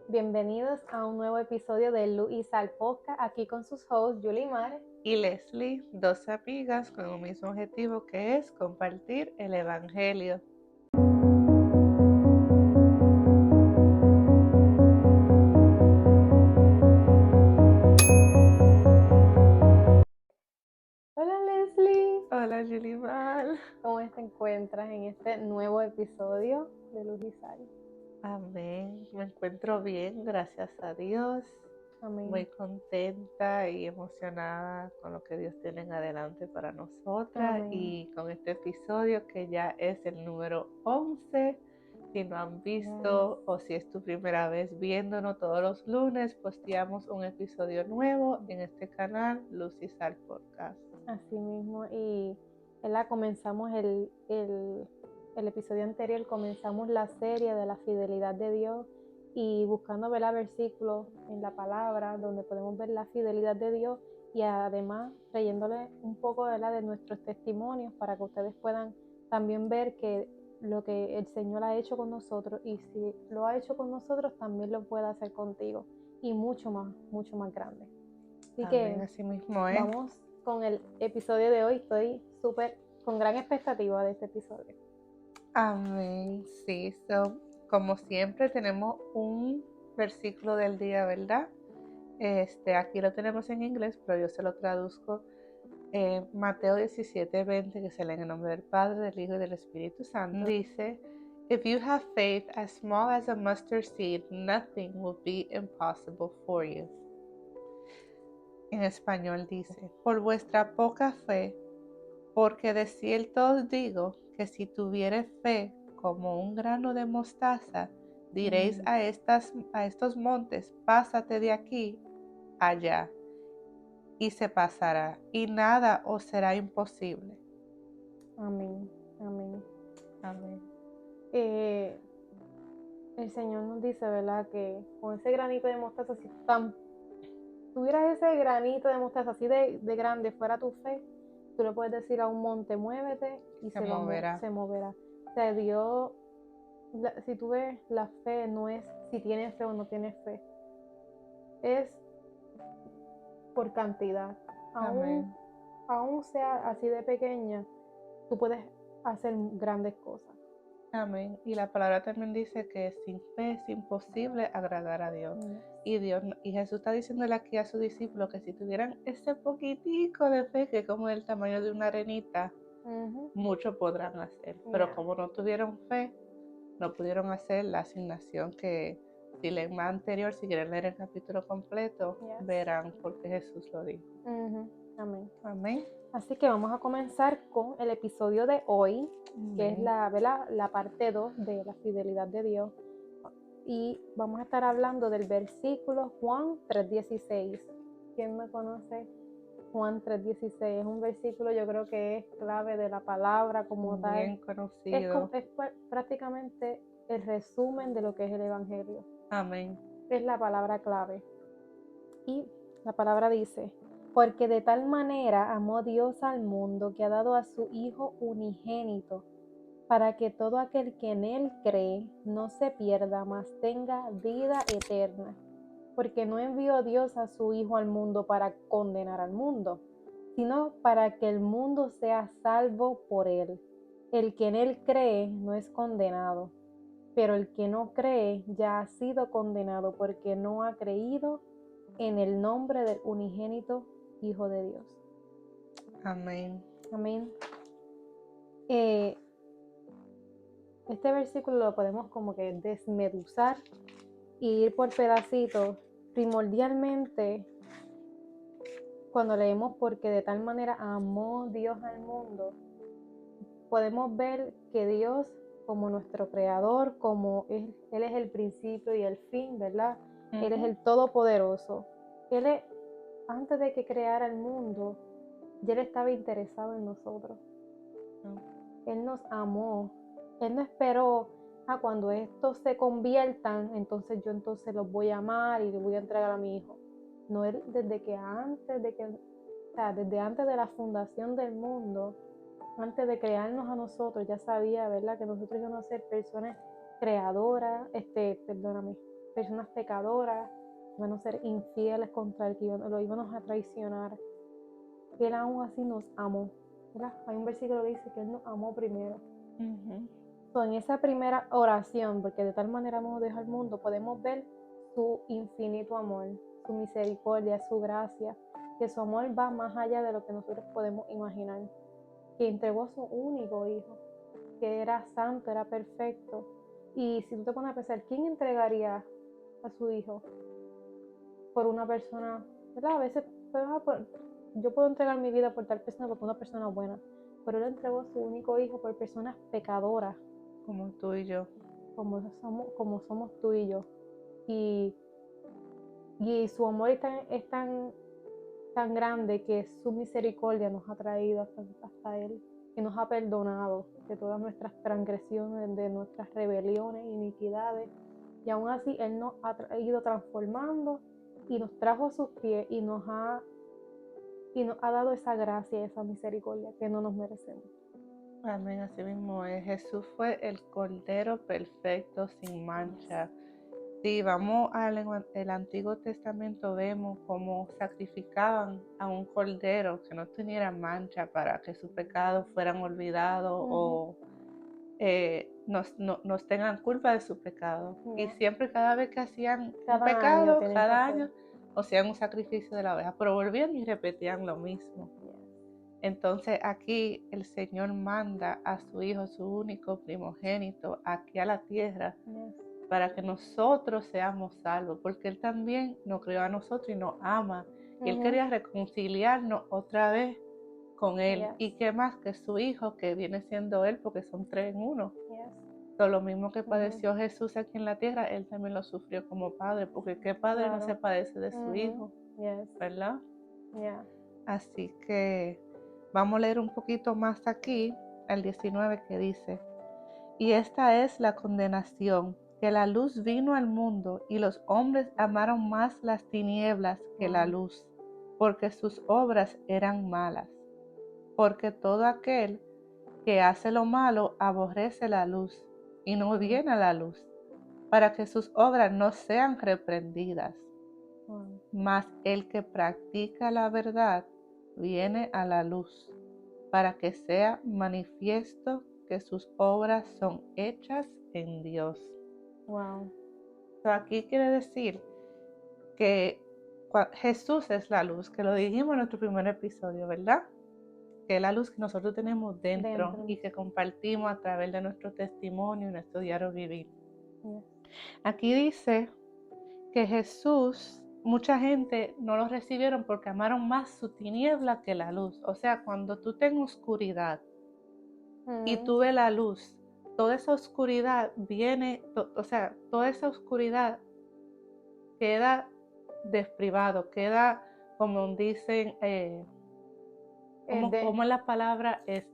Bienvenidos a un nuevo episodio de Luz y Sal Podcast, aquí con sus hosts Yulimar y Leslie, dos amigas con un mismo objetivo que es compartir el Evangelio. Hola Leslie. Hola Yulimar. ¿Cómo te encuentras en este nuevo episodio de Luz y Sal? Amén, me encuentro bien, gracias a Dios. Amén. Muy contenta y emocionada con lo que Dios tiene en adelante para nosotras. Amén. Y con este episodio que ya es el número 11. Si no han visto o si es tu primera vez viéndonos, todos los lunes posteamos un episodio nuevo en este canal Luz y Sal Podcast. Así mismo, y comenzamos el episodio anterior, comenzamos la serie de la fidelidad de Dios y buscando ver versículos en la palabra donde podemos ver la fidelidad de Dios y además trayéndole un poco de nuestros testimonios para que ustedes puedan también ver que lo que el Señor ha hecho con nosotros, y si lo ha hecho con nosotros también lo puede hacer contigo, y mucho más grande. Así Amén, que así mismo es. Vamos con el episodio de hoy. Estoy con gran expectativa de este episodio. Amén, sí, como siempre tenemos un versículo del día, ¿verdad? Aquí lo tenemos en inglés, pero yo se lo traduzco. Mateo 17:20, que se lee en el nombre del Padre, del Hijo y del Espíritu Santo. Dice: If you have faith as small as a mustard seed, nothing will be impossible for you. En español dice: por vuestra poca fe, porque de cierto os digo que si tuviereis fe como un grano de mostaza, diréis a estos montes: pásate de aquí allá, y se pasará, y nada os será imposible. Amén, amén. Amén. El Señor nos dice, ¿verdad?, que con ese granito de mostaza, si tuvieras ese granito de mostaza así de grande, fuera tu fe, tú le puedes decir a un monte: muévete, y se moverá. O sea, Dios, si tú ves, la fe no es si tienes fe o no tienes fe, es por cantidad. Aún sea así de pequeña, tú puedes hacer grandes cosas. Amén. Y la palabra también dice que sin fe es imposible agradar a Dios. Y Jesús está diciéndole aquí a sus discípulos que si tuvieran ese poquitico de fe, que es como el tamaño de una arenita, mucho podrán hacer. Pero como no tuvieron fe, no pudieron hacer la asignación que, si leen más anterior, si quieren leer el capítulo completo, verán por qué Jesús lo dijo. Amén. Amén. Así que vamos a comenzar con el episodio de hoy, que es la parte 2 de la fidelidad de Dios. Y vamos a estar hablando del versículo Juan 3:16. ¿Quién me conoce? Juan 3:16 es un versículo, yo creo que es clave de la palabra como tal. Bien conocido. Es prácticamente el resumen de lo que es el Evangelio. Amén. Es la palabra clave. Y la palabra dice: porque de tal manera amó Dios al mundo, que ha dado a su Hijo unigénito, para que todo aquel que en Él cree no se pierda, mas tenga vida eterna. Porque no envió Dios a su Hijo al mundo para condenar al mundo, sino para que el mundo sea salvo por Él. El que en Él cree no es condenado, pero el que no cree ya ha sido condenado, porque no ha creído en el nombre del unigénito Hijo de Dios. Amén. Amén. Este versículo lo podemos como que desmeduzar y ir por pedacitos. Primordialmente, cuando leemos porque de tal manera amó Dios al mundo, podemos ver que Dios, como nuestro creador, como Él es el principio y el fin, ¿verdad? Él es el todopoderoso. Antes de que creara el mundo, ya Él estaba interesado en nosotros. Él nos amó. Él no esperó a cuando estos se conviertan, entonces yo los voy a amar y les voy a entregar a mi hijo. No, Él desde antes de la fundación del mundo, antes de crearnos a nosotros, ya sabía, ¿verdad?, que nosotros íbamos a ser personas creadoras, personas pecadoras, íbamos a ser infieles contra Él, que lo íbamos a traicionar. Él aún así nos amó, ¿verdad? Hay un versículo que dice que Él nos amó primero. So, en esa primera oración, porque de tal manera nos dejó el mundo, podemos ver su infinito amor, su misericordia, su gracia, que su amor va más allá de lo que nosotros podemos imaginar, que entregó a su único hijo, que era santo, era perfecto. Y si tú te pones a pensar, ¿quién entregaría a su hijo por una persona? ¿Verdad? A veces yo puedo entregar mi vida por tal persona, por una persona buena, pero Él entregó a su único hijo por personas pecadoras, como tú y yo, como somos tú y yo. Y su amor es tan grande que su misericordia nos ha traído hasta Él, que nos ha perdonado de todas nuestras transgresiones, de nuestras rebeliones, iniquidades. Y aún así Él nos ha ido transformando y nos trajo a sus pies y nos ha dado esa gracia y esa misericordia que no nos merecemos. Amén, así mismo es. Jesús fue el Cordero perfecto, sin mancha. Si vamos al Antiguo Testamento, vemos cómo sacrificaban a un cordero que no tuviera mancha para que sus pecados fueran olvidados o nos tengan culpa de su pecado. Y siempre, cada vez que hacían un pecado, cada año, hacían un sacrificio de la oveja, pero volvían y repetían lo mismo. Entonces aquí el Señor manda a su Hijo, su único primogénito, aquí a la tierra, para que nosotros seamos salvos, porque Él también nos creó a nosotros y nos ama. Y Él quería reconciliarnos otra vez con Él. Y qué más que su Hijo, que viene siendo Él, porque son 3 en 1. So, lo mismo que padeció Jesús aquí en la tierra, Él también lo sufrió como padre, porque qué padre no se padece de su Hijo, ¿verdad? Así que vamos a leer un poquito más aquí, al 19, que dice: y esta es la condenación, que la luz vino al mundo y los hombres amaron más las tinieblas que la luz, porque sus obras eran malas. Porque todo aquel que hace lo malo aborrece la luz y no viene a la luz, para que sus obras no sean reprendidas. Mas el que practica la verdad viene a la luz, para que sea manifiesto que sus obras son hechas en Dios. Wow. So, aquí quiere decir que Jesús es la luz, que lo dijimos en nuestro primer episodio, ¿verdad? Que es la luz que nosotros tenemos dentro y que compartimos a través de nuestro testimonio y nuestro diario vivir. Aquí dice que Jesús, mucha gente no lo recibieron porque amaron más su tiniebla que la luz. O sea, cuando tú estás en oscuridad y tú ves la luz, toda esa oscuridad viene, toda esa oscuridad queda desprivado, queda, como dicen, ¿cómo es la palabra? Es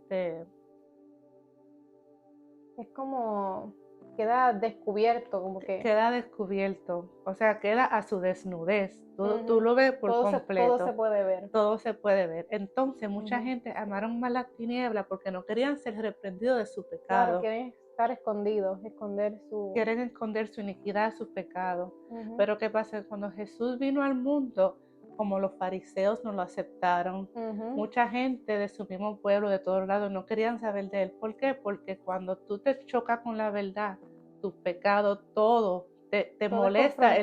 como queda descubierto, como que queda descubierto, o sea, queda a su desnudez. Tú lo ves por completo. Todo se puede ver. Todo se puede ver. Entonces, mucha gente amaron más las tinieblas porque no querían ser reprendidos de su pecado. Claro, quieren estar escondidos, quieren esconder su iniquidad, sus pecados. Pero ¿qué pasa? Cuando Jesús vino al mundo, como los fariseos no lo aceptaron, mucha gente de su mismo pueblo, de todos lados, no querían saber de Él. ¿Por qué? Porque cuando tú te chocas con la verdad, tus pecados, todo te molesta,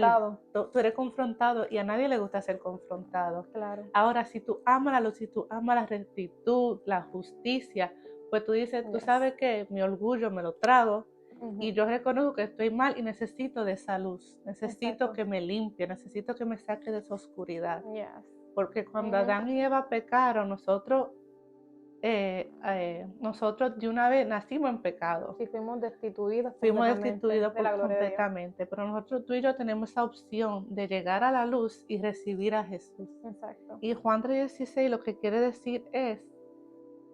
tú eres confrontado y a nadie le gusta ser confrontado. Claro. Ahora, si tú amas la luz, si tú amas la rectitud, la justicia, pues tú dices, tú sabes que mi orgullo me lo trago y yo reconozco que estoy mal y necesito de esa luz, necesito que me limpie, necesito que me saque de esa oscuridad. Porque cuando Adán y Eva pecaron, nosotros de una vez nacimos en pecado. Sí, fuimos destituidos completamente, pero nosotros, tú y yo, tenemos esa opción de llegar a la luz y recibir a Jesús. Exacto. Y Juan 3:16 lo que quiere decir es,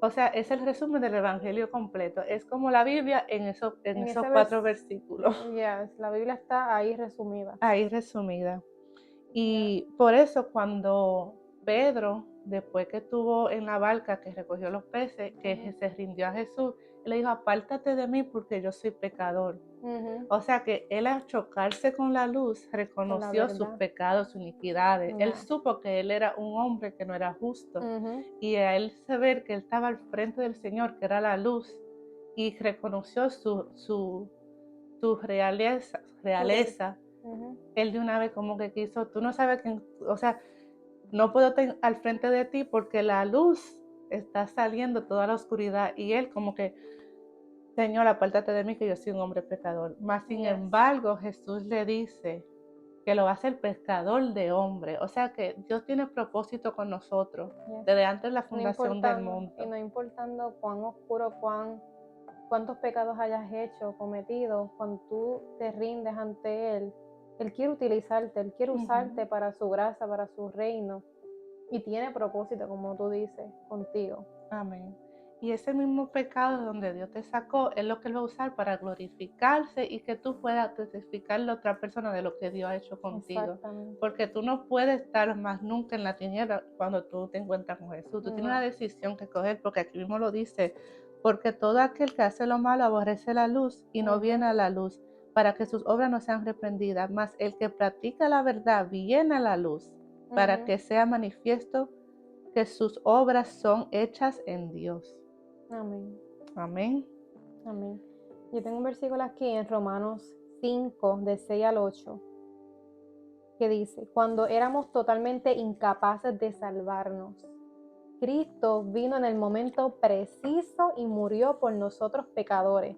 o sea, es el resumen del evangelio completo, es como la Biblia en esos 4 versículos. La Biblia está ahí resumida. Ahí resumida. Y por eso cuando Pedro, después que estuvo en la barca que recogió los peces, que se rindió a Jesús, le dijo, apártate de mí porque yo soy pecador. Ujú. O sea que él al chocarse con la luz Con la reconoció sus verdad. pecados, sus iniquidades. Él Ya. supo que él era un hombre que no era justo. Ujú. Y a él saber que él estaba al frente del Señor, que era la luz, y reconoció su realeza, Ujú. él de una vez como que quiso, tú no sabes quién, o sea, no puedo estar al frente de ti porque la luz está saliendo toda la oscuridad. Y él como que, Señor, apártate de mí que yo soy un hombre pecador. Mas sin Yes. embargo, Jesús le dice que lo va a hacer pescador de hombres. O sea que Dios tiene propósito con nosotros Yes. desde antes de la No fundación del importando, mundo. y no importando cuán oscuro, cuántos pecados hayas hecho, cometido, cuando tú te rindes ante Él quiere utilizarte, Él quiere usarte para su gracia, para su reino, y tiene propósito, como tú dices, contigo. Amén. Y ese mismo pecado donde Dios te sacó es lo que Él va a usar para glorificarse y que tú puedas testificarle a otra persona de lo que Dios ha hecho contigo. Exactamente. Porque tú no puedes estar más nunca en la tiniebla cuando tú te encuentras con Jesús. Tú tienes No. una decisión que coger, porque aquí mismo lo dice, porque todo aquel que hace lo malo aborrece la luz y no viene a la luz para que sus obras no sean reprendidas, mas el que practica la verdad viene a la luz para que sea manifiesto que sus obras son hechas en Dios. Amén. Amén. Amén. Yo tengo un versículo aquí en Romanos 5, de 6 al 8, que dice, cuando éramos totalmente incapaces de salvarnos, Cristo vino en el momento preciso y murió por nosotros pecadores.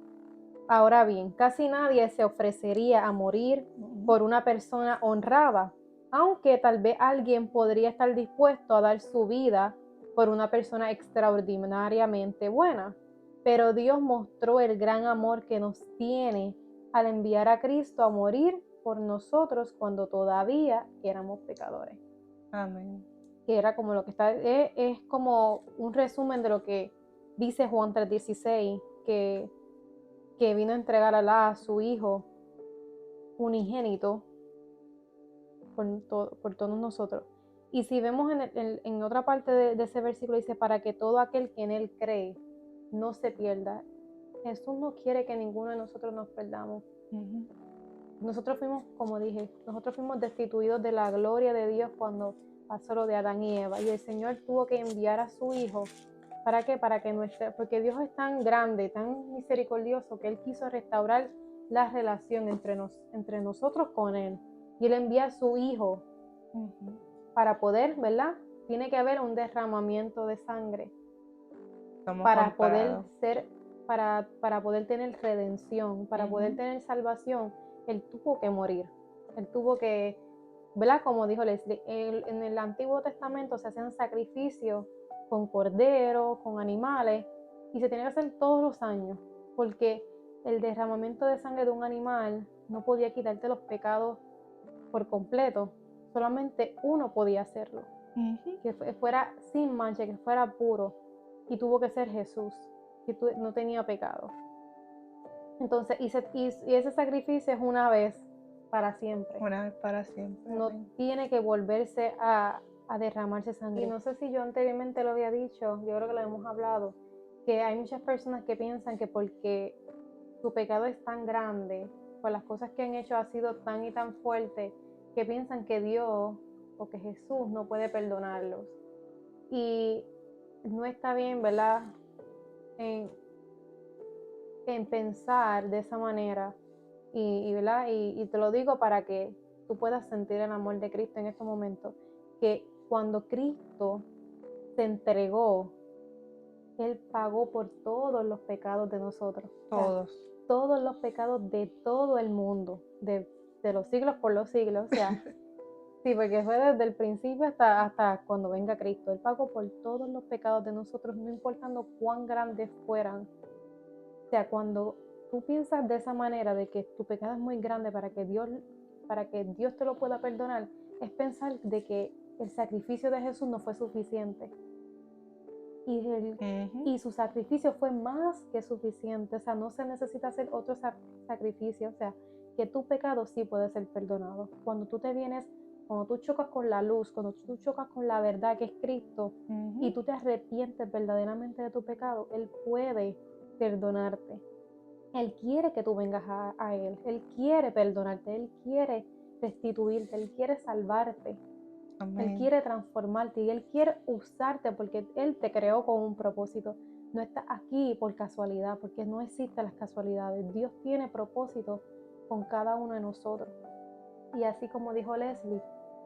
Ahora bien, casi nadie se ofrecería a morir por una persona honrada, aunque tal vez alguien podría estar dispuesto a dar su vida por una persona extraordinariamente buena. Pero Dios mostró el gran amor que nos tiene al enviar a Cristo a morir por nosotros cuando todavía éramos pecadores. Amén. Que era como lo que está, es como un resumen de lo que dice Juan 3:16, que vino a entregar a Alá a su hijo unigénito por todos nosotros. Y si vemos en otra parte de ese versículo, dice, para que todo aquel que en él cree no se pierda. Jesús no quiere que ninguno de nosotros nos perdamos. Nosotros fuimos, como dije, nosotros fuimos destituidos de la gloria de Dios cuando pasó lo de Adán y Eva. Y el Señor tuvo que enviar a su hijo. ¿Para qué? Porque Dios es tan grande, tan misericordioso, que Él quiso restaurar la relación entre nosotros con Él. Y Él envía a su hijo para poder, ¿verdad? Tiene que haber un derramamiento de sangre para poder para poder tener redención, para poder tener salvación. Él tuvo que morir. Él tuvo que, ¿verdad? Como dijo Leslie, en el Antiguo Testamento se hacían sacrificios con corderos, con animales, y se tenía que hacer todos los años, porque el derramamiento de sangre de un animal no podía quitarte los pecados por completo. Solamente uno podía hacerlo, que fuera sin mancha, que fuera puro, y tuvo que ser Jesús, que no tenía pecado. Entonces, y ese sacrificio es una vez para siempre. Una vez para siempre. No tiene que volverse a derramarse sangre. Y no sé si yo anteriormente lo había dicho, yo creo que lo hemos hablado, que hay muchas personas que piensan que porque su pecado es tan grande, pues las cosas que han hecho ha sido tan y tan fuerte, que piensan que Dios o que Jesús no puede perdonarlos. Y no está bien, ¿verdad? En pensar de esa manera. ¿Verdad? Y te lo digo para que tú puedas sentir el amor de Cristo en estos momentos. Que cuando Cristo se entregó, Él pagó por todos los pecados de nosotros. Todos. O sea, todos los pecados de todo el mundo, de los siglos por los siglos. O sea, sí, porque fue desde el principio hasta cuando venga Cristo. Él pagó por todos los pecados de nosotros, no importando cuán grandes fueran. O sea, cuando tú piensas de esa manera, de que tu pecado es muy grande para que Dios te lo pueda perdonar, es pensar de que el sacrificio de Jesús no fue suficiente. Y su sacrificio fue más que suficiente. O sea, no se necesita hacer otro sacrificio. O sea, que tu pecado sí puede ser perdonado. Cuando tú chocas con la luz, cuando tú chocas con la verdad que es Cristo, y tú te arrepientes verdaderamente de tu pecado, Él puede perdonarte. Él quiere que tú vengas a Él. Él quiere perdonarte. Él quiere restituirte. Él quiere salvarte. Amén. Él quiere transformarte y Él quiere usarte porque Él te creó con un propósito. No estás aquí por casualidad, porque no existen las casualidades. Dios tiene propósito con cada uno de nosotros. Y así como dijo Leslie,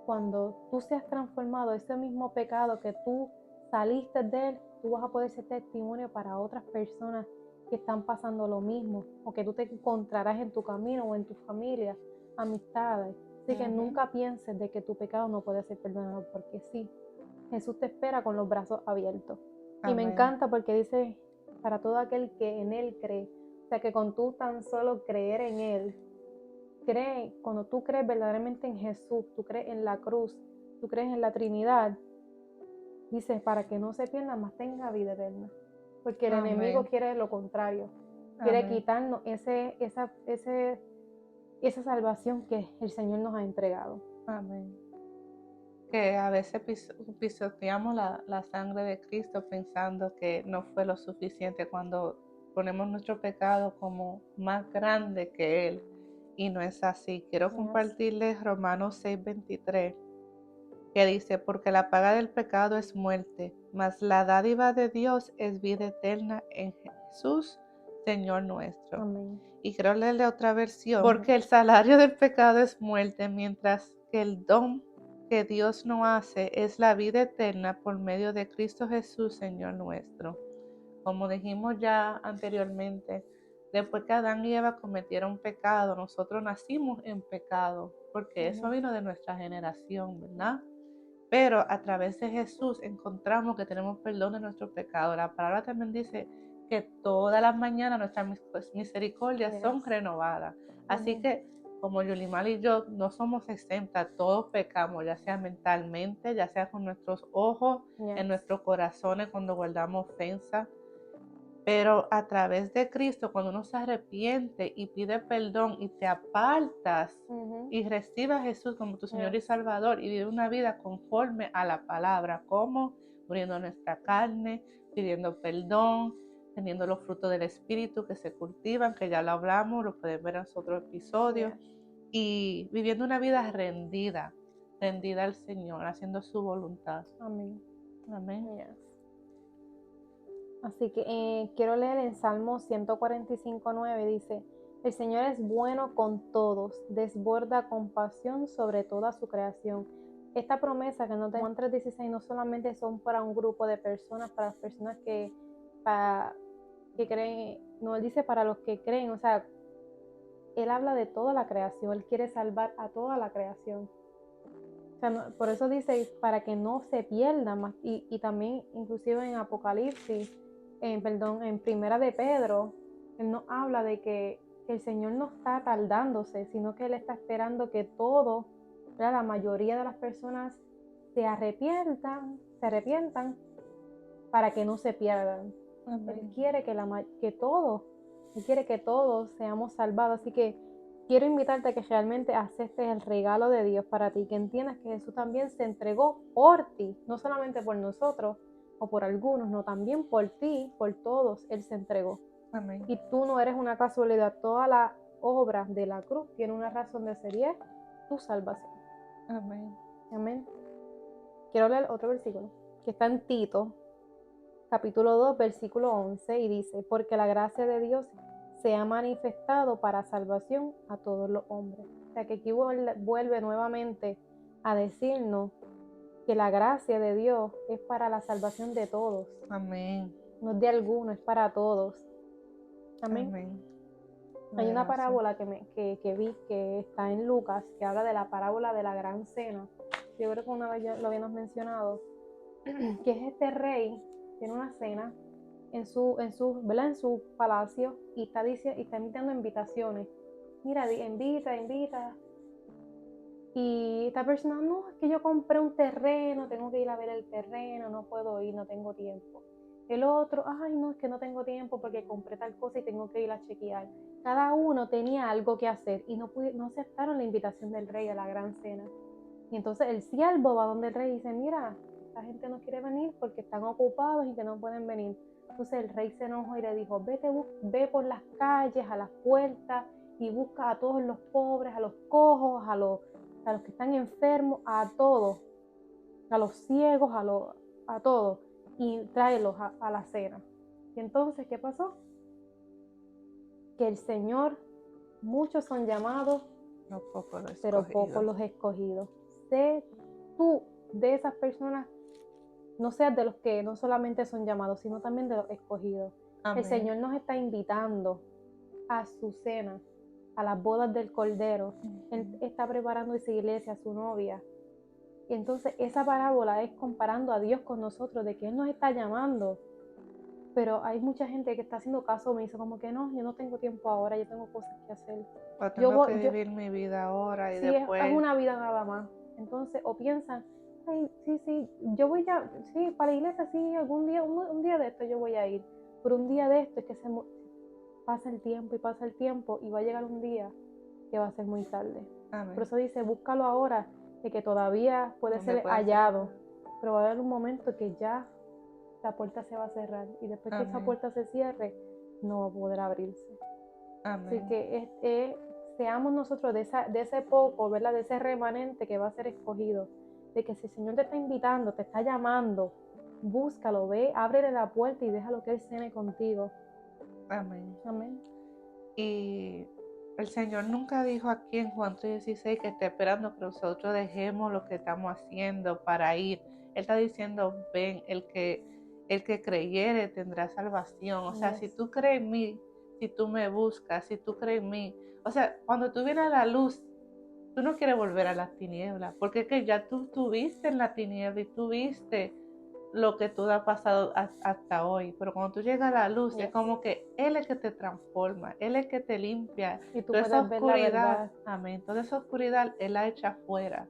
cuando tú seas transformado, ese mismo pecado que tú saliste de él, tú vas a poder ser testimonio para otras personas que están pasando lo mismo o que tú te encontrarás en tu camino o en tu familia, amistades. Así que nunca pienses de que tu pecado no puede ser perdonado, porque sí, Jesús te espera con los brazos abiertos. Y me encanta porque dice, para todo aquel que en Él cree, o sea que con tú tan solo creer en Él, cuando tú crees verdaderamente en Jesús, tú crees en la cruz, tú crees en la Trinidad, dice, para que no se pierda, más tenga vida eterna. Porque el enemigo quiere lo contrario, quiere quitarnos esa salvación que el Señor nos ha entregado. Amén. Que a veces pisoteamos la sangre de Cristo pensando que no fue lo suficiente cuando ponemos nuestro pecado como más grande que Él. Y no es así. Quiero compartirles Romanos 6:23, que dice, porque la paga del pecado es muerte, mas la dádiva de Dios es vida eterna en Jesús, Señor nuestro. Amén. Y quiero leerle otra versión, porque el salario del pecado es muerte, mientras que el don que Dios nos hace es la vida eterna por medio de Cristo Jesús, Señor nuestro. Como dijimos ya anteriormente, después que Adán y Eva cometieron pecado, nosotros nacimos en pecado, porque eso vino de nuestra generación, ¿verdad? Pero a través de Jesús encontramos que tenemos perdón de nuestros pecados. La palabra también dice que todas las mañanas nuestras misericordias son renovadas. Así que, como Yulimar y yo, no somos exentas, todos pecamos, ya sea mentalmente, ya sea con nuestros ojos, en nuestros corazones cuando guardamos ofensa. Pero a través de Cristo, cuando uno se arrepiente y pide perdón y te apartas y recibes a Jesús como tu Señor y Salvador y vive una vida conforme a la palabra, como muriendo nuestra carne, pidiendo perdón, teniendo los frutos del Espíritu que se cultivan, que ya lo hablamos, lo pueden ver en otros episodios, y viviendo una vida rendida al Señor, haciendo su voluntad. Amén. Amén. Así que quiero leer en Salmo 145:9, dice, el Señor es bueno con todos, desborda compasión sobre toda su creación. Esta promesa que nos da Juan 3:16 no solamente son para un grupo de personas, para las personas que creen, no, Él dice para los que creen, o sea, Él habla de toda la creación, Él quiere salvar a toda la creación. O sea, no, por eso dice, para que no se pierda más, y también inclusive en Apocalipsis, en Primera de Pedro, Él nos habla de que el Señor no está tardándose, sino que Él está esperando que todo, ¿verdad?, la mayoría de las personas se arrepientan para que no se pierdan. Él quiere Él quiere que todos seamos salvados, así que quiero invitarte a que realmente aceptes el regalo de Dios para ti, que entiendas que Jesús también se entregó por ti, no solamente por nosotros o por algunos, no, también por ti, por todos, Él se entregó. Amén. Y tú no eres una casualidad, toda la obra de la cruz tiene una razón de ser y es tu salvación. Amén. Amén. Quiero leer otro versículo que está en Tito, capítulo 2, versículo 11, y dice, porque la gracia de Dios se ha manifestado para salvación a todos los hombres. O sea que aquí vuelve nuevamente a decirnos que la gracia de Dios es para la salvación de todos. Amén. No es de alguno, es para todos. Amén. Amén. Hay una parábola que vi que está en Lucas, que habla de la parábola de la gran cena. Yo creo que una vez ya lo habíamos mencionado, que es este rey, tiene una cena en su palacio y está invitando invitaciones. Mira, invita. Y esta persona, no, es que yo compré un terreno, tengo que ir a ver el terreno, no puedo ir, no tengo tiempo. El otro, ay, no, es que no tengo tiempo porque compré tal cosa y tengo que ir a chequear. Cada uno tenía algo que hacer y no aceptaron la invitación del rey a la gran cena. Y entonces el siervo va donde el rey y dice, mira, esta gente no quiere venir porque están ocupados y que no pueden venir. Entonces el rey se enojó y le dijo, ve por las calles, a las puertas, y busca a todos los pobres, a los cojos, a los que están enfermos, a todos, a los ciegos, a todos, y tráelos a la cena. Y entonces, ¿qué pasó? Que el Señor, muchos son llamados, pero pocos los escogidos. Sé tú de esas personas, no seas de los que no solamente son llamados, sino también de los escogidos. Amén. El Señor nos está invitando a su cena, a las bodas del Cordero. Él está preparando esa iglesia, a su novia. Y entonces esa parábola es comparando a Dios con nosotros, de que Él nos está llamando. Pero hay mucha gente que está haciendo caso omiso, como que no, yo no tengo tiempo ahora, yo tengo cosas que hacer. O tengo que vivir mi vida ahora y sí, después... es una vida nada más. Entonces, o piensan, ay, sí, yo voy ya, sí, para la iglesia, sí, algún día, un día de esto yo voy a ir. Pero un día de esto es que pasa el tiempo y va a llegar un día que va a ser muy tarde. Amén. Por eso dice, búscalo ahora, de que todavía puede ser hallado. Pero va a haber un momento que ya la puerta se va a cerrar y después que esa puerta se cierre, no va a poder abrirse. Amén. Así que seamos nosotros de ese poco, ¿verdad? De ese remanente que va a ser escogido. De que si el Señor te está invitando, te está llamando, búscalo, ve, ábrele la puerta y déjalo que Él cene contigo. Amén. Amén. Y el Señor nunca dijo aquí en Juan 3:16 que está esperando que nosotros dejemos lo que estamos haciendo para ir. Él está diciendo, ven, el que creyere tendrá salvación. O sea, si tú crees en mí, si tú me buscas, si tú crees en mí. O sea, cuando tú vienes a la luz, tú no quieres volver a las tinieblas, porque es que ya tú estuviste en la tiniebla y tú viste lo que tú has pasado hasta hoy, pero cuando tú llegas a la luz, es como que Él es el que te transforma, Él es el que te limpia. Y tú toda esa puedes ver la oscuridad, verdad. amén, toda esa oscuridad Él la echa afuera.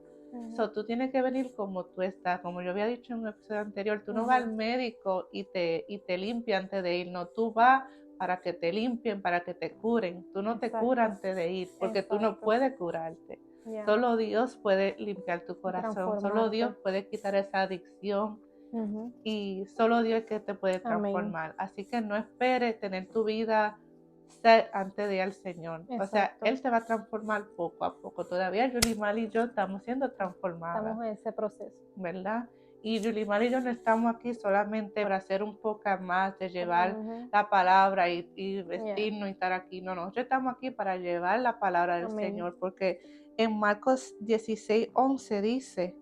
So, tú tienes que venir como tú estás, como yo había dicho en un episodio anterior, tú no vas al médico y te limpia antes de ir, no, tú vas para que te limpien, para que te curen, tú no te curas antes de ir, porque tú no puedes curarte. Solo Dios puede limpiar tu corazón, solo Dios puede quitar esa adicción. Y solo Dios es que te puede transformar. Amén. Así que no esperes tener tu vida set antes de ir al Señor. Exacto. O sea, Él te va a transformar poco a poco. Todavía Yulimar y yo estamos siendo transformadas. Estamos en ese proceso. ¿Verdad? Y Yulimar y yo no estamos aquí solamente para hacer un poco más, de llevar la palabra y vestirnos y estar aquí. No, nosotros estamos aquí para llevar la palabra del Señor. Porque en Marcos 16:11 dice...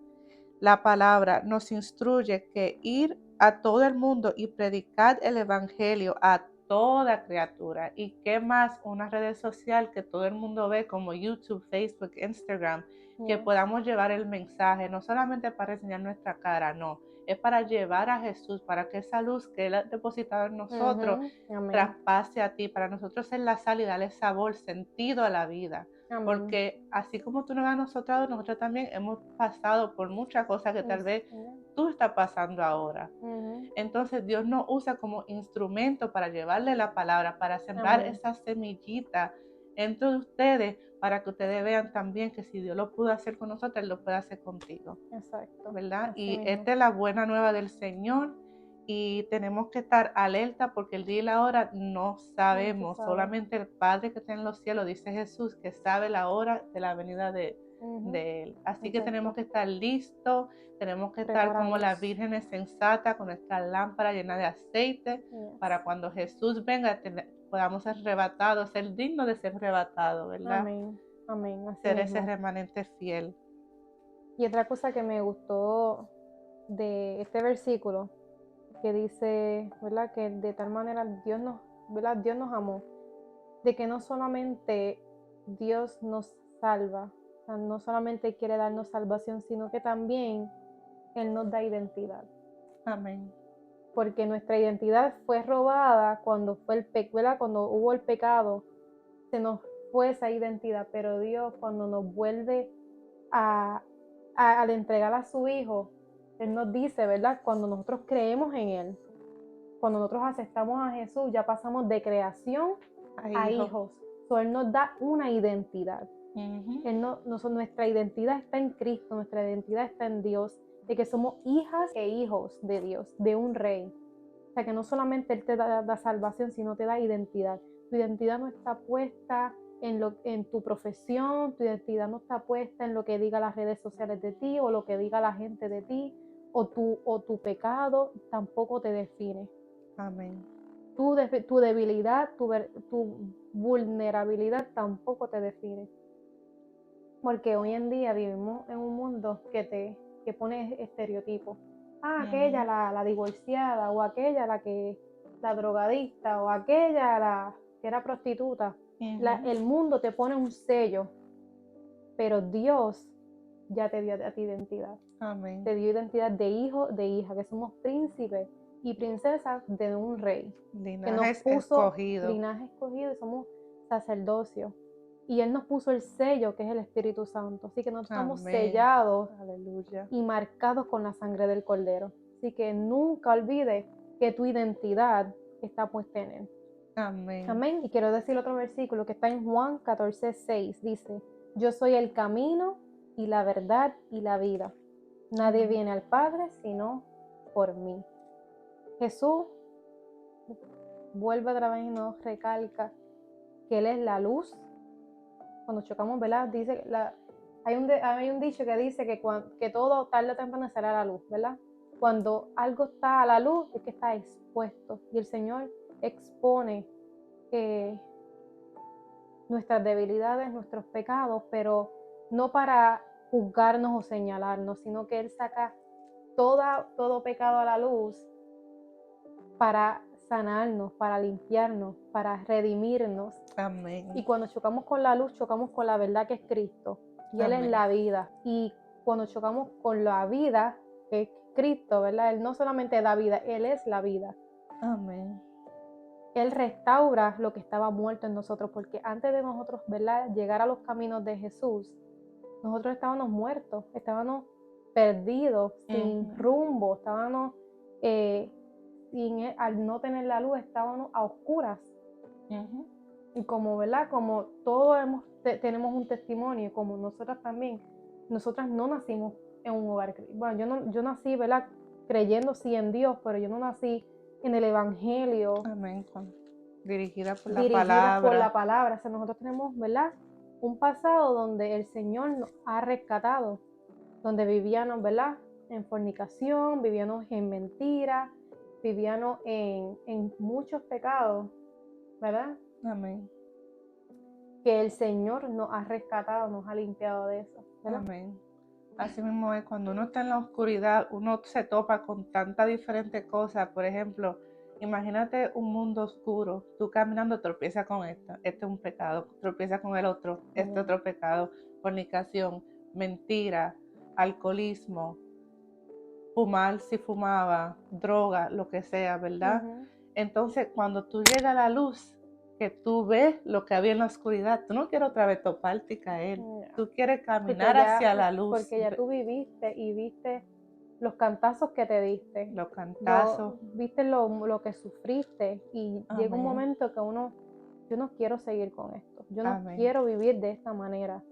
La palabra nos instruye que ir a todo el mundo y predicar el evangelio a toda criatura. ¿Y qué más? Una red social que todo el mundo ve como YouTube, Facebook, Instagram, que podamos llevar el mensaje, no solamente para enseñar nuestra cara, no, es para llevar a Jesús, para que esa luz que Él ha depositado en nosotros traspase a ti, para nosotros ser la sal y darle sabor, sentido a la vida. Amén. Porque así como tú nos has nosotros también hemos pasado por muchas cosas que tal vez tú estás pasando ahora. Entonces Dios nos usa como instrumento para llevarle la palabra, para sembrar esa semillita entre ustedes, para que ustedes vean también que si Dios lo pudo hacer con nosotros, Él lo puede hacer contigo. Exacto. ¿Verdad? Así esta es la buena nueva del Señor. Y tenemos que estar alerta porque el día y la hora no sabemos. Solamente el Padre que está en los cielos, dice Jesús, que sabe la hora de la venida de Él. Así que tenemos que estar listos, tenemos que estar como las vírgenes sensatas, con nuestra lámpara llena de aceite, para cuando Jesús venga podamos ser arrebatados, ser dignos de ser arrebatados, ¿verdad? Amén. Amén. Así ser mismo. ese remanente fiel. Y otra cosa que me gustó de este versículo, que dice, ¿verdad? Que de tal manera Dios nos amó, de que no solamente Dios nos salva, o sea, no solamente quiere darnos salvación, sino que también Él nos da identidad. Amén. Porque nuestra identidad fue robada cuando cuando hubo el pecado, se nos fue esa identidad, pero Dios cuando nos vuelve al entregar a su Hijo, Él nos dice, ¿verdad? Cuando nosotros creemos en Él, cuando nosotros aceptamos a Jesús, ya pasamos de creación a hijos. So, Él nos da una identidad. Nuestra identidad está en Cristo, nuestra identidad está en Dios, de que somos hijas e hijos de Dios, de un rey. O sea, que no solamente Él te da salvación, sino te da identidad. Tu identidad no está puesta en tu profesión, tu identidad no está puesta en lo que diga las redes sociales de ti o lo que diga la gente de ti o tu pecado tampoco te define. Amén. Tu debilidad, tu vulnerabilidad tampoco te define. Porque hoy en día vivimos en un mundo que pone estereotipos. Aquella la divorciada, o aquella la drogadista, o aquella la que era prostituta. El mundo te pone un sello, pero Dios ya te dio a ti identidad. Amén. Te dio identidad de hijo, de hija, que somos príncipes y princesas de un rey. Linaje Que nos puso escogido. linaje escogido y somos sacerdocio. Y Él nos puso el sello, que es el Espíritu Santo. Así que nosotros estamos sellados Aleluya. y marcados con la sangre del Cordero. Así que nunca olvides que tu identidad está puesta en Él. Amén. Amén. Y quiero decir otro versículo que está en Juan 14:6. Dice, yo soy el camino y la verdad y la vida. Nadie viene al Padre sino por mí. Jesús vuelve otra vez y nos recalca que Él es la luz. Cuando chocamos, ¿verdad? Dice hay un dicho que dice que todo tarde o temprano será la luz, ¿verdad? Cuando algo está a la luz es que está expuesto y el Señor expone nuestras debilidades, nuestros pecados, pero no para juzgarnos o señalarnos, sino que Él saca todo pecado a la luz para sanarnos, para limpiarnos, para redimirnos. Amén. Y cuando chocamos con la luz, chocamos con la verdad que es Cristo. Y Él es la vida. Y cuando chocamos con la vida, que es Cristo, ¿verdad? Él no solamente da vida, Él es la vida. Amén. Él restaura lo que estaba muerto en nosotros, porque antes de nosotros, ¿verdad?, llegar a los caminos de Jesús, nosotros estábamos muertos, estábamos perdidos, sin rumbo, estábamos, al no tener la luz, estábamos a oscuras. Y como, ¿verdad?, como todos tenemos un testimonio, como nosotras también, nosotras no nacimos en un hogar. Bueno, yo nací, ¿verdad?, creyendo sí en Dios, pero yo no nací en el Evangelio. Amén. Dirigida por la palabra. O sea, nosotros tenemos, ¿verdad?, un pasado donde el Señor nos ha rescatado, donde vivíamos, ¿verdad?, en fornicación, vivíamos en mentiras, vivíamos en muchos pecados, ¿verdad? Amén. Que el Señor nos ha rescatado, nos ha limpiado de eso, ¿verdad? Amén. Así mismo es, cuando uno está en la oscuridad, uno se topa con tantas diferentes cosas. Por ejemplo, imagínate un mundo oscuro, tú caminando tropiezas con esto, este es un pecado, tropiezas con el otro, este otro pecado, fornicación, mentira, alcoholismo, fumar si fumaba, droga, lo que sea, ¿verdad? Entonces, cuando tú llegas a la luz, que tú ves lo que había en la oscuridad, tú no quieres otra vez toparte y caer, tú quieres caminar hacia la luz. Porque ya tú viviste y viste los cantazos que te diste. Los cantazos. Viste lo que sufriste y llega un momento que yo no quiero seguir con esto, yo no quiero vivir de esta manera.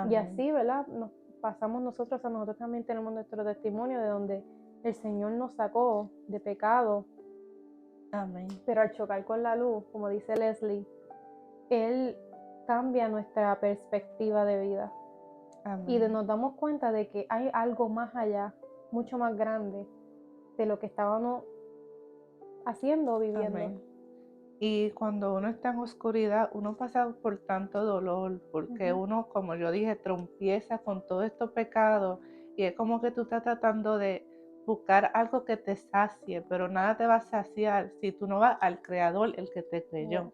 Y así, ¿verdad? Nos pasamos nosotros también tenemos nuestro testimonio de donde el Señor nos sacó de pecado. Amén. Pero al chocar con la luz, como dice Leslie, Él cambia nuestra perspectiva de vida. Amén. Y nos damos cuenta de que hay algo más allá, mucho más grande de lo que estábamos haciendo o viviendo. Amén. Y cuando uno está en oscuridad, uno pasa por tanto dolor, porque uno, como yo dije, tropieza con todos estos pecados y es como que tú estás tratando de buscar algo que te sacie, pero nada te va a saciar si tú no vas al Creador, el que te creyó.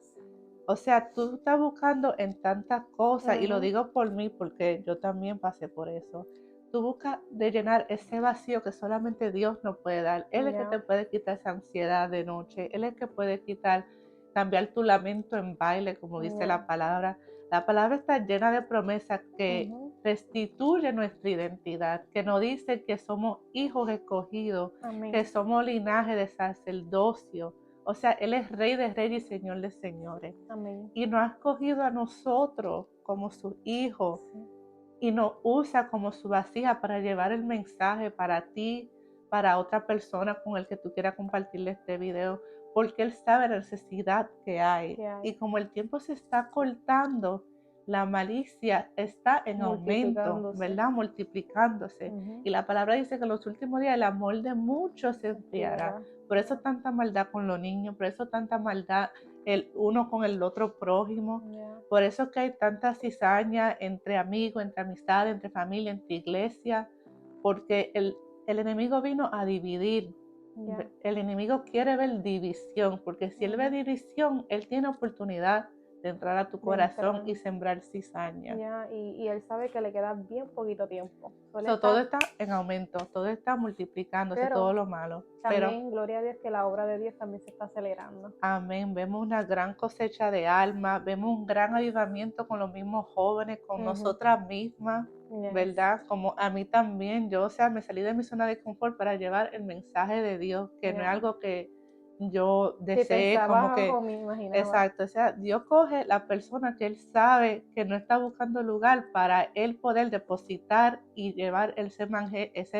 O sea, tú estás buscando en tantas cosas, y lo digo por mí porque yo también pasé por eso. Tú buscas de llenar ese vacío que solamente Dios nos puede dar. Él es el que te puede quitar esa ansiedad de noche. Él es el que puede cambiar tu lamento en baile, como dice la palabra. La palabra está llena de promesas que restituye nuestra identidad, que nos dice que somos hijos escogidos, que somos linaje de sacerdocio. O sea, Él es Rey de Reyes y Señor de Señores. Amén. Y nos ha escogido a nosotros como sus hijos y nos usa como su vasija para llevar el mensaje para ti, para otra persona con el que tú quieras compartirle este video, porque Él sabe la necesidad que hay. Y como el tiempo se está cortando, la malicia está en aumento, ¿verdad? Multiplicándose. Y la palabra dice que en los últimos días el amor de muchos se enfriará. Por eso tanta maldad con los niños, por eso tanta maldad el uno con el otro prójimo. Por eso que hay tanta cizaña entre amigos, entre amistades, entre familia, entre iglesia, porque el enemigo vino a dividir. El enemigo quiere ver división, porque si él ve división, él tiene oportunidad de entrar a tu corazón y sembrar cizaña. Y él sabe que le queda bien poquito tiempo. Todo está en aumento, todo está multiplicándose, todo lo malo. También, gloria a Dios, que la obra de Dios también se está acelerando. Amén. Vemos una gran cosecha de almas, vemos un gran avivamiento con los mismos jóvenes, con nosotras mismas, ¿verdad? Como a mí también, yo, me salí de mi zona de confort para llevar el mensaje de Dios, que no es algo que yo deseé, como que, exacto, Dios coge la persona que Él sabe que no está buscando lugar para Él poder depositar y llevar ese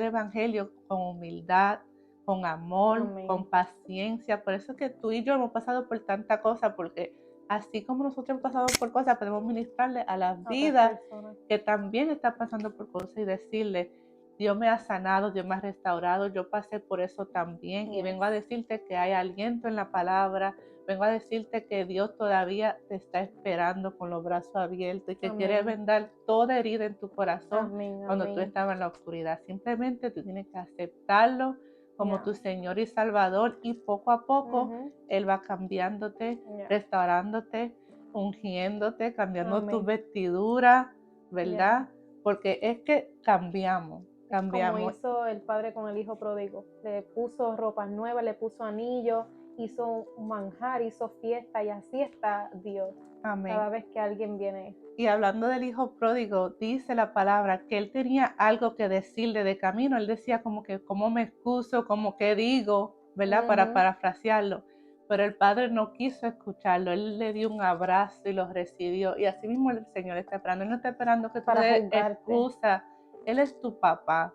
evangelio con humildad, con amor, con paciencia. Por eso es que tú y yo hemos pasado por tanta cosa, porque así como nosotros hemos pasado por cosas, podemos ministrarle a la vida que también está pasando por cosas y decirle: Dios me ha sanado, Dios me ha restaurado, yo pasé por eso también, y vengo a decirte que hay aliento en la palabra, vengo a decirte que Dios todavía te está esperando con los brazos abiertos y que quiere vendar toda herida en tu corazón cuando tú estabas en la oscuridad. Simplemente tú tienes que aceptarlo como tu Señor y Salvador, y poco a poco Él va cambiándote, restaurándote, ungiéndote, cambiando tus vestiduras, ¿verdad? Porque es que cambiamos. Como hizo el padre con el hijo pródigo, le puso ropas nuevas, le puso anillos, hizo un manjar, hizo fiesta, y así está Dios. Amén. Cada vez que alguien viene. Y hablando del hijo pródigo, dice la palabra que él tenía algo que decirle de camino. Él decía como que, ¿cómo me excuso? ¿Cómo que digo? ¿Verdad? Para parafrasearlo. Pero el padre no quiso escucharlo. Él le dio un abrazo y lo recibió. Y así mismo el Señor está esperando. Él no está esperando que tú le des excusa. Él es tu papá.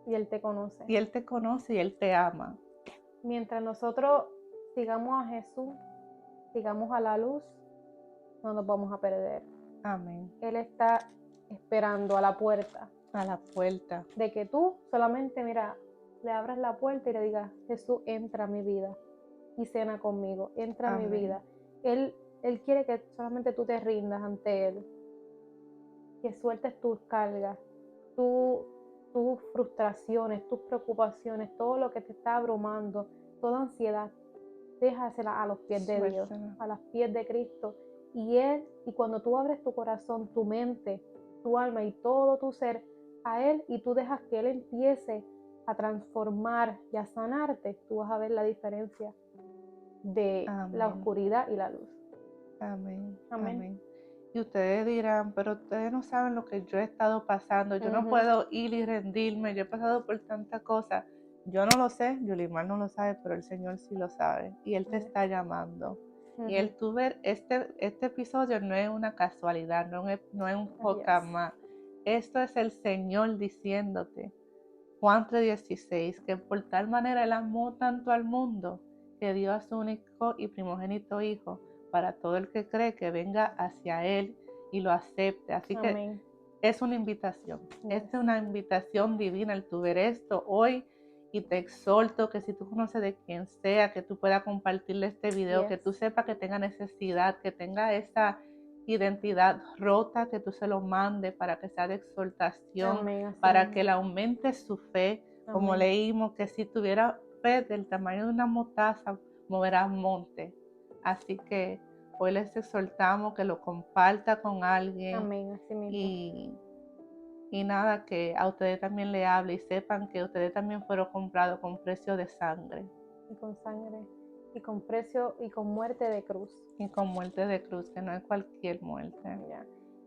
Y Él te conoce. Y Él te conoce y Él te ama. Mientras nosotros sigamos a Jesús, sigamos a la luz, no nos vamos a perder. Amén. Él está esperando a la puerta. A la puerta. De que tú solamente, le abras la puerta y le digas: Jesús, entra a mi vida y cena conmigo, entra a mi vida. Él quiere que solamente tú te rindas ante Él, que sueltes tus cargas, tus frustraciones, tus preocupaciones, todo lo que te está abrumando, toda ansiedad, déjasela a los pies de Dios, a los pies de Cristo. Y cuando tú abres tu corazón, tu mente, tu alma y todo tu ser a Él, y tú dejas que Él empiece a transformar y a sanarte, tú vas a ver la diferencia de la oscuridad y la luz. Amén. Amén. Y ustedes dirán: pero ustedes no saben lo que yo he estado pasando, yo no puedo ir y rendirme, yo he pasado por tantas cosas. Yo no lo sé, Yulimar no lo sabe, pero el Señor sí lo sabe, y Él te está llamando. Y el tú ver este episodio no es una casualidad, no es un podcast más. Esto es el Señor diciéndote, Juan 3:16, que por tal manera Él amó tanto al mundo, que dio a su único y primogénito Hijo, para todo el que cree, que venga hacia Él y lo acepte. Así que es una invitación. Esta es una invitación divina el tú ver esto hoy. Y te exhorto que si tú conoces de quien sea, que tú puedas compartirle este video, que tú sepas que tenga necesidad, que tenga esa identidad rota, que tú se lo mandes para que sea de exhortación, para que le aumente su fe. Como leímos, que si tuviera fe del tamaño de una mostaza, moverá monte. Así que hoy les exhortamos que lo comparta con alguien. Así mismo. Y nada, que a ustedes también le hable y sepan que ustedes también fueron comprados con precio de sangre. Y con sangre, y con precio, y con muerte de cruz. Y con muerte de cruz, que no es cualquier muerte.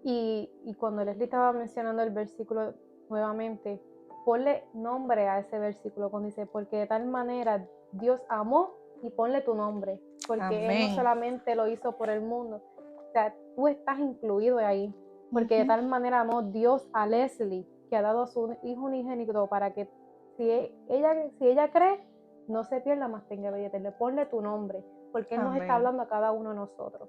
Y cuando Leslie estaba mencionando el versículo nuevamente, ponle nombre a ese versículo cuando dice: porque de tal manera Dios amó, y ponle tu nombre. Porque Él no solamente lo hizo por el mundo, o sea, tú estás incluido ahí. Porque de tal manera amó Dios a Leslie, que ha dado a su Hijo unigénito para que Si ella cree, no se pierda, más tenga vida eterna. Ponle tu nombre, porque Él nos está Amén. hablando a cada uno de nosotros.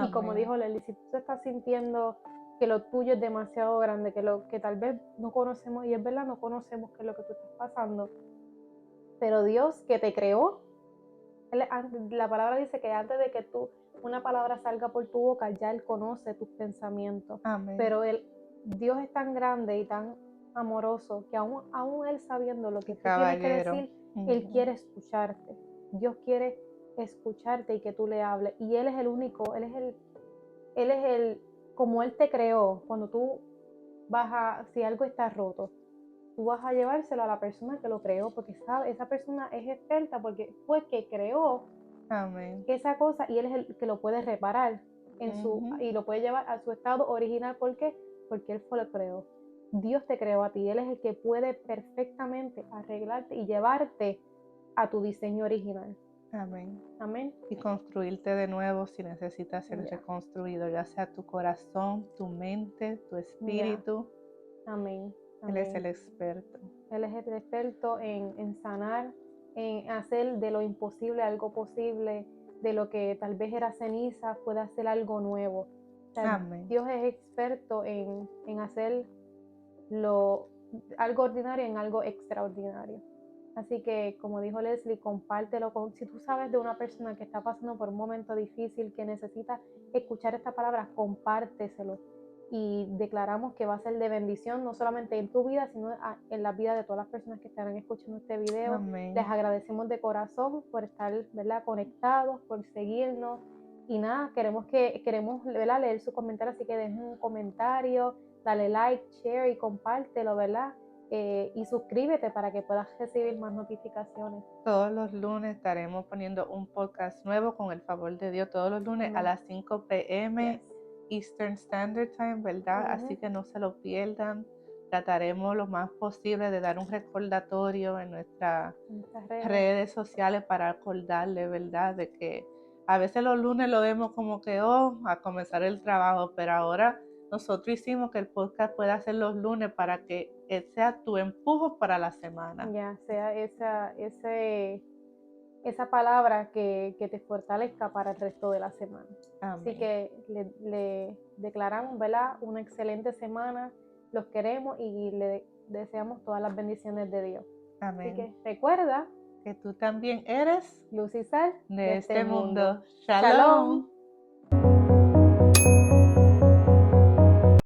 Y como Amén. dijo Lely, si tú te estás sintiendo que lo tuyo es demasiado grande, que tal vez no conocemos, y es verdad, no conocemos qué es lo que tú estás pasando, pero Dios que te creó, la palabra dice que antes de que una palabra salga por tu boca, ya Él conoce tus pensamientos. Amén. Pero Dios es tan grande y tan amoroso que aún Él sabiendo lo que tú tienes que decir, Él quiere escucharte. Dios quiere escucharte y que tú le hables. Y Él es el único, Él es el, como Él te creó, cuando tú si algo está roto, tú vas a llevárselo a la persona que lo creó, porque sabe, esa persona es experta, porque fue que creó Amén. esa cosa y Él es el que lo puede reparar y lo puede llevar a su estado original. ¿Por qué? Porque Él fue el que lo creó. Dios te creó a ti, Él es el que puede perfectamente arreglarte y llevarte a tu diseño original. Amén. Amén. Y construirte de nuevo si necesitas ser reconstruido, ya sea tu corazón, tu mente, tu espíritu. Amén. Él es el experto. Él es el experto en sanar, en hacer de lo imposible algo posible, de lo que tal vez era ceniza, puede hacer algo nuevo. O sea, Amén. Dios es experto en hacer algo ordinario en algo extraordinario. Así que, como dijo Leslie, compártelo si tú sabes de una persona que está pasando por un momento difícil, que necesita escuchar esta palabra, compárteselo. Y declaramos que va a ser de bendición, no solamente en tu vida, sino en la vida de todas las personas que estarán escuchando este video. Amén. Les agradecemos de corazón por estar, ¿verdad?, conectados, por seguirnos. Y nada, queremos ¿verdad?, leer su comentario, así que dejen un comentario, dale like, share y compártelo, ¿verdad? Y suscríbete para que puedas recibir más notificaciones. Todos los lunes estaremos poniendo un podcast nuevo con el favor de Dios, todos los lunes a las 5 p.m. Eastern Standard Time, ¿verdad? Así que no se lo pierdan. Trataremos lo más posible de dar un recordatorio en nuestras redes sociales para acordarle, ¿verdad? De que a veces los lunes lo vemos como que, a comenzar el trabajo, pero ahora nosotros hicimos que el podcast pueda ser los lunes para que sea tu empujo para la semana. Ya, sea esa palabra que te fortalezca para el resto de la semana. Amén. Así que le declaramos, ¿verdad?, una excelente semana. Los queremos y le deseamos todas las bendiciones de Dios. Amén. Así que recuerda que tú también eres luz y sal de este mundo. Shalom. Shalom.